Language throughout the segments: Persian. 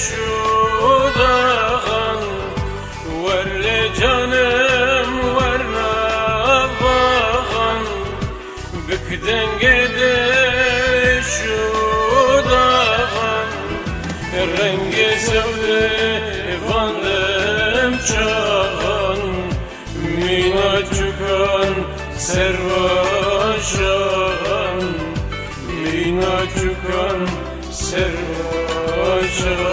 شودغن ور جانم ور نبغن بکدنگ شودغن رنگ سوده واندم چاغن مینا چکن سرواشان مینا چکن سرواشان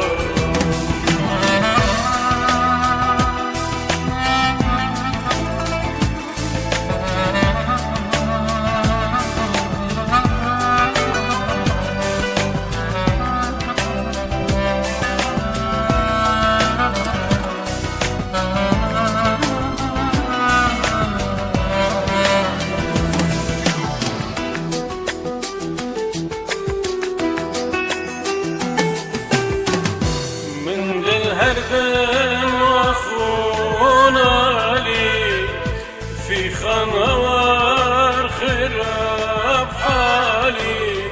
في خنوار خراب حالي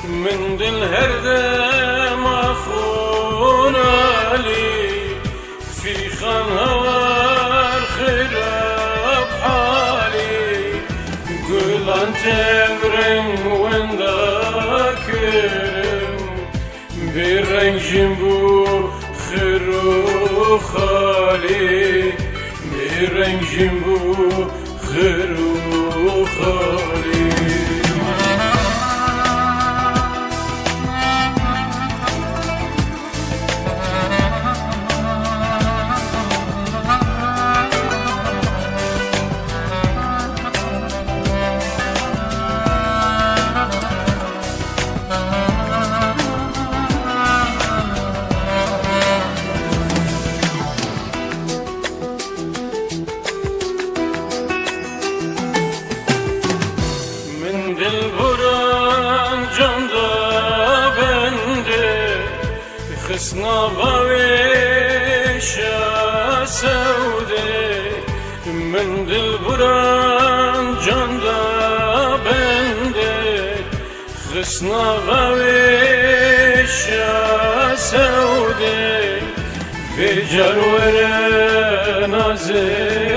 من دل هردم أخونا لي في خنوار خراب حالي قل أنت برن وين ذاكرم برن جنبو خرو خالي برن جنبو خرو خالي البران جندا بنده خسنا وويشا سوده من البران جندا بنده خسنا وويشا سوده في جرور نازل